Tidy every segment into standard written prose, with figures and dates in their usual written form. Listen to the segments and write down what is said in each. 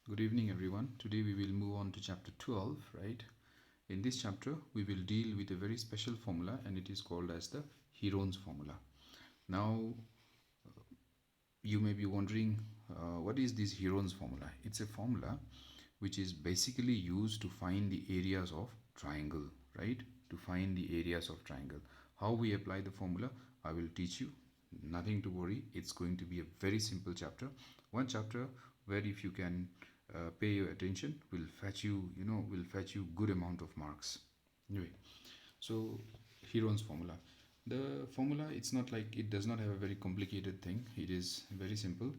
Good evening, everyone. Today we will move on to chapter 12, right? In this chapter, we will deal with a very special formula and it is called as the Heron's formula. Now, you may be wondering, what is this Heron's formula? It's a formula which is basically used to find the areas of triangle, right? To find the areas of triangle. How we apply the formula, I will teach you. Nothing to worry. It's going to be a very simple chapter. One chapter where if you can pay your attention, will fetch you, will fetch you good amount of marks. Anyway, so Heron's formula. The formula, it's not like it does not have a very complicated thing. It is very simple.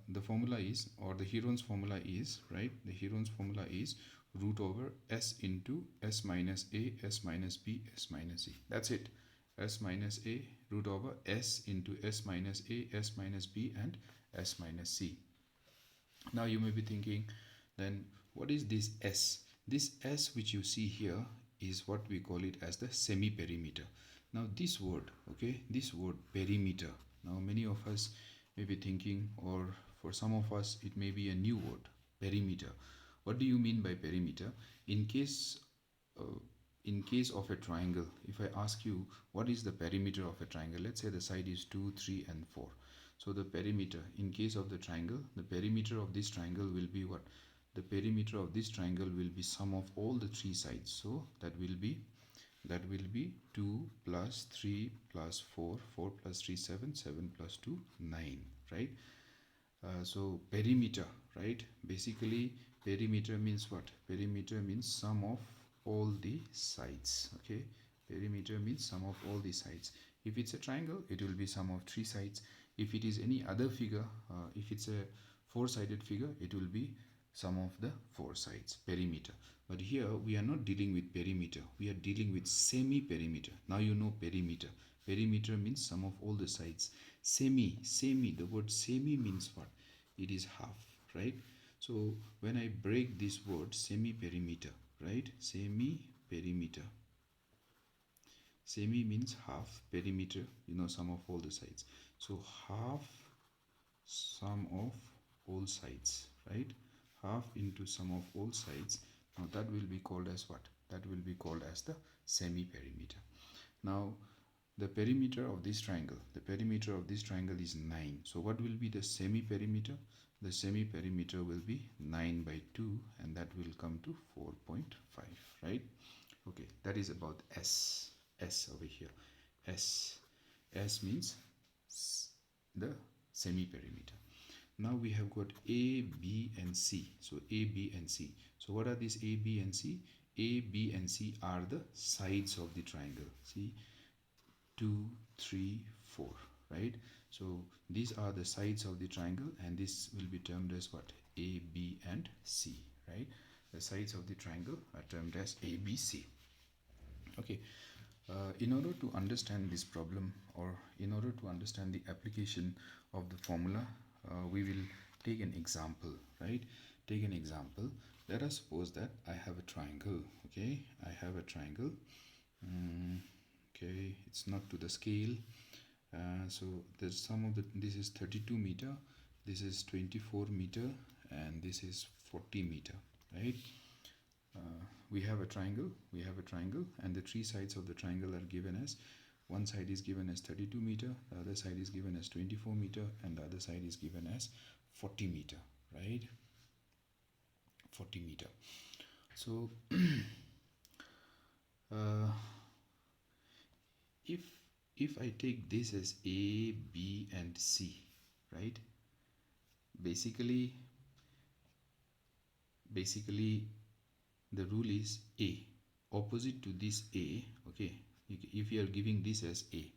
The formula is, or the Heron's formula is, right? The Heron's formula is root over s into s minus a, s minus b, s minus c. That's it. S minus a root over s into s minus a, s minus b, and s minus c. Now you may be thinking, then what is this s? This s which you see here is what we call it as the semi-perimeter. Now this word, okay, this word perimeter. Now many of us may be thinking, or for some of us it may be a new word, perimeter. What do you mean by perimeter? In case of a triangle, if I ask you what is the perimeter of a triangle, let's say the side is 2, 3 and 4. So the perimeter, in case of the triangle, the perimeter of this triangle will be what? The perimeter of this triangle will be sum of all the three sides. So that will be 2 plus 3 plus 4, 4 plus 3, 7, 7 plus 2, 9, right? So perimeter, right? Basically perimeter means what? Perimeter means sum of all the sides. Okay, perimeter means sum of all the sides. If it's a triangle, it will be sum of three sides. If it is any other figure, if it's a four-sided figure, it will be sum of the four sides, perimeter. But here we are not dealing with perimeter, we are dealing with semi-perimeter. Now you know perimeter. Perimeter means sum of all the sides. Semi, the word semi means what? It is half, right? So when I break this word semi-perimeter, right? Semi-perimeter. Semi means half, perimeter, sum of all the sides. So half sum of all sides, right? Half into sum of all sides. Now that will be called as what? That will be called as the semi-perimeter. Now the perimeter of this triangle, is 9. So what will be the semi-perimeter? The semi-perimeter will be 9 by 2 and that will come to 4.5, right? Okay, that is about S over here. S means the semi-perimeter. Now we have got A, B and C. So A, B and C. So what are these A, B and C? A, B and C are the sides of the triangle. See, 2, 3, 4, right? So these are the sides of the triangle and this will be termed as what? A, B and C, right? The sides of the triangle are termed as A, B, C. Okay, in order to understand this problem, or in order to understand the application of the formula, we will take an example, right? Take an example. Let us suppose that I have a triangle. Okay, I have a triangle. Okay, it's not to the scale. So there's some of the, this is 32 meter, this is 24 meter, and this is 40 meter, right? We have a triangle, and the three sides of the triangle are given as, one side is given as 32 meter, the other side is given as 24 meter, and the other side is given as 40 meter, right? 40 meter. So if I take this as A, B and C, right? Basically the rule is A, opposite to this A, okay, if you are giving this as A,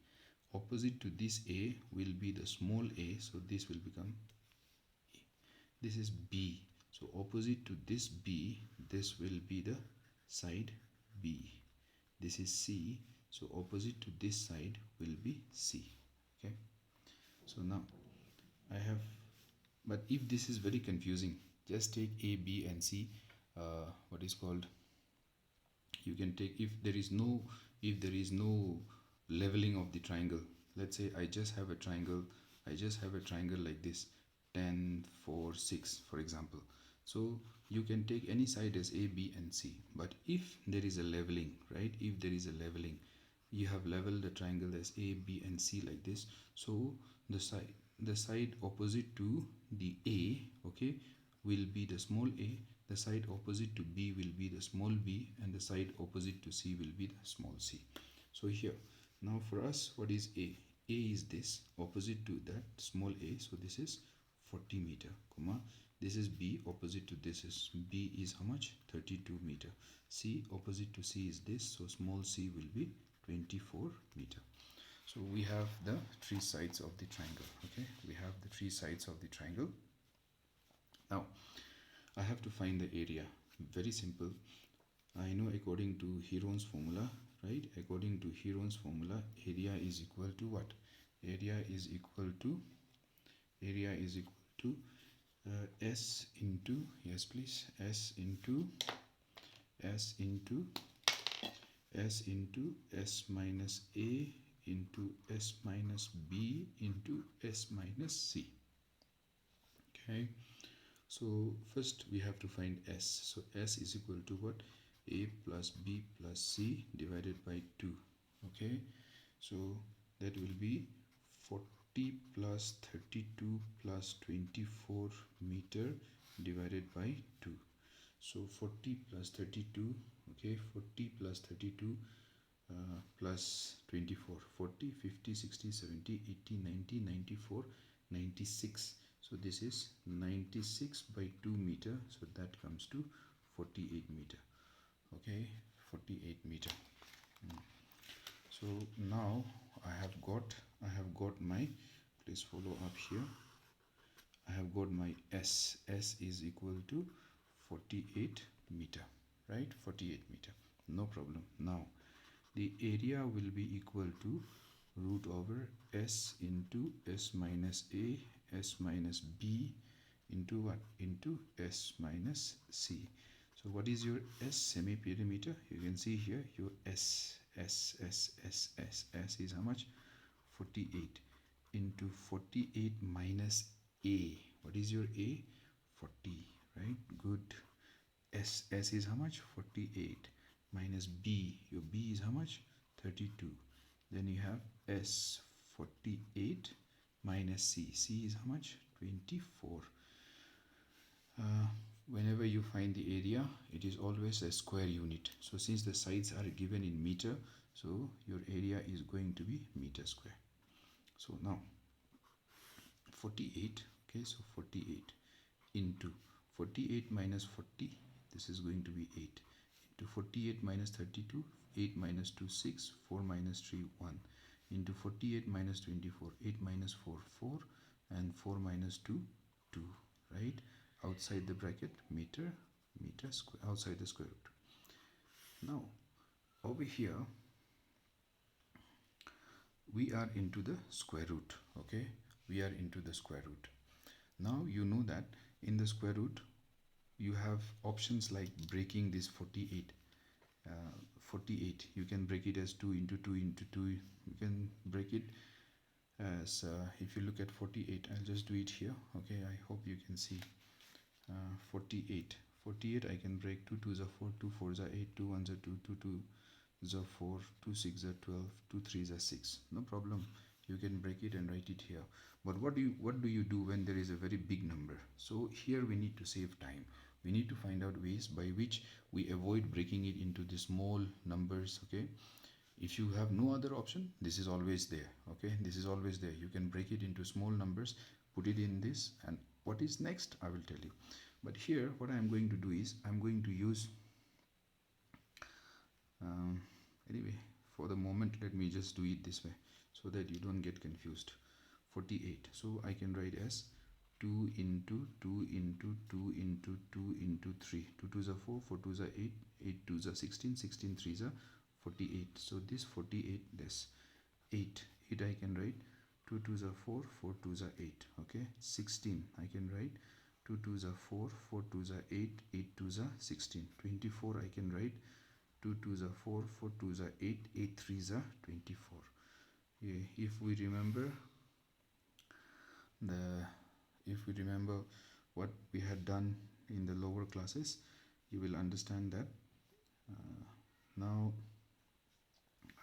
opposite to this A will be the small a, so this will become A. This is B, so opposite to this B, this will be the side B. This is C, so opposite to this side will be C. Okay, so now I have, but if this is very confusing, just take A, B and C, what is called, you can take, if there is no leveling of the triangle, let's say I just have a triangle like this, 10, 4, 6 for example. So you can take any side as A, B and C. But if there is a leveling, right, if there is a leveling, you have leveled the triangle as A, B and C like this. So the side opposite to the A, okay, will be the small a, the side opposite to B will be the small b, and the side opposite to C will be the small c. So here, now for us, what is A? A is this, opposite to that small a, so this is 40 meter, comma, this is B, opposite to this is B is how much? 32 meter. C, opposite to C is this, so small c will be 24 meter. So we have the three sides of the triangle, okay, we have the three sides of the triangle. Now I have to find the area. Very simple. I know according to Heron's formula, right? According to Heron's formula, area is equal to what? Area is equal to S into, yes please, S into S minus A into S minus B into S minus C. Okay. So first we have to find S. So S is equal to what? A plus B plus C divided by 2. Okay. So that will be 40 plus 32 plus 24 meter divided by 2. So 40 plus 32, okay, 40 plus 32 plus 24, 40, 50, 60, 70, 80, 90, 94, 96. So this is 96 by 2 meter, so that comes to 48 meter. Okay, 48 meter. So now I have got my, please follow up here, I have got my S is equal to 48 meter, right? 48 meter, no problem. Now the area will be equal to root over S into S minus A, S minus B into what? Into S minus C. So what is your S? Semi-perimeter. You can see here your S is how much? 48 into 48 minus A. What is your A? 40, right? Good. S is how much? 48 minus B. Your B is how much? 32. Then you have S 48 minus C. C is how much? 24. Whenever you find the area, it is always a square unit. So since the sides are given in meter, so your area is going to be meter square. So now 48, okay, so 48 into 48 minus 40, this is going to be 8, into 48 minus 32, 8 minus 2 6, 4 minus 3 1, into 48 minus 24, 8 minus 4 4, and 4 minus 2 2, right? Outside the bracket, meter square, outside the square root. Now over here we are into the square root, okay, we are into the square root. Now you know that in the square root you have options like breaking this 48. 48 you can break it as 2 into 2 into 2. You can break it as if you look at 48, I'll just do it here, okay, I hope you can see. 48 I can break. 2 2s are 4, 2 4s are 8, 2 1s are 2, 2 2s are 4, 2 6s are 12, 2 3s are 6. No problem, you can break it and write it here. But what do you do when there is a very big number? So here we need to save time. We need to find out ways by which we avoid breaking it into the small numbers, okay. If you have no other option, this is always there, okay, this is always there. You can break it into small numbers, put it in this, and what is next I will tell you. But here what I am going to do is I'm going to use anyway, for the moment let me just do it this way so that you don't get confused. 48, so I can write as 2 into 2 into 2 into 2 into 3. 2 2s are 4, 4 2s are 8, 8 2s are 16, 16 3s are 48. So this 48, this 8 I can write 2 2s are 4, 4 2s are 8, okay. 16 I can write 2 2s are 4, 4 2s are 8, 8 2s are 16. 24 I can write 2 2s are 4, 4 2s are 8, 8 3s are 24. Yeah, if we remember what we had done in the lower classes, you will understand that. Now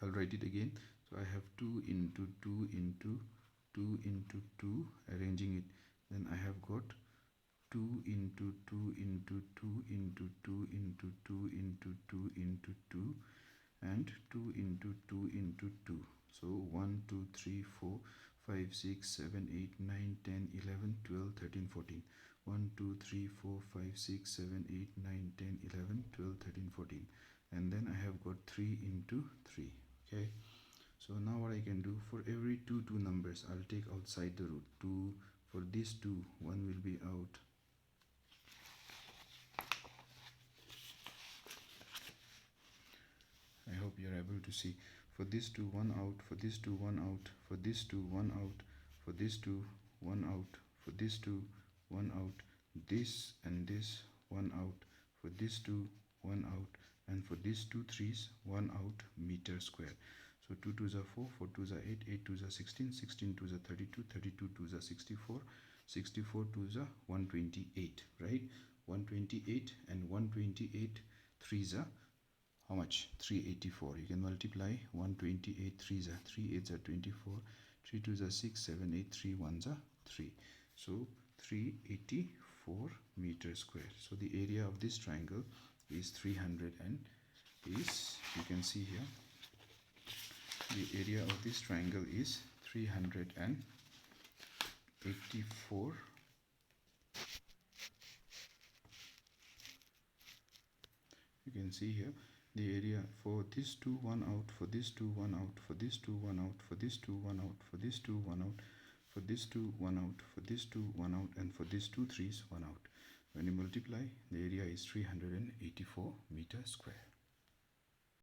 I'll write it again. So I have 2 into 2 into 2 into 2, arranging it. Then I have got 2 into 2 into 2 into 2 into 2 into 2 into 2 and 2 into 2 into 2. So 1 2 3 4 5 6 7 8 9 10 11 12 13 14. 1 2 3 4 5 6 7 8 9 10 11 12 13 14, and then I have got 3 into 3. Okay, so now what I can do, for every two numbers I'll take outside the root. 2 for this 2, 1 will be out. I hope you're able to see. For this 2, 1 out. For this 2, 1 out. For this 2, 1 out. For this 2, 1 out. For this 2, 1 out. This and this, 1 out. For this 2, 1 out. And for these 2 3s, 1 out, meter square. So 2 2s are 4, 4 2s are 8, 8 2s are 16, 16 2s are 32, 32 2s are 64, 64 2s are 128, right? 128 and 128 3s are how much? 384. You can multiply 128 3s are 3 8s are 24, 3 2s are 6, 7 8, 3 1s are 3. So 384 meter square. So the area of this triangle is 300 and is, you can see here, the area of this triangle is 384. You can see here the area for this 2 1 out, for this 2 1 out, for this 2 1 out, for this 2 1 out, for this 2 1 out, for this 2 1 out, for this 2 1 out, and for this 2 3s 1 out. When you multiply, the area is 384 meter square.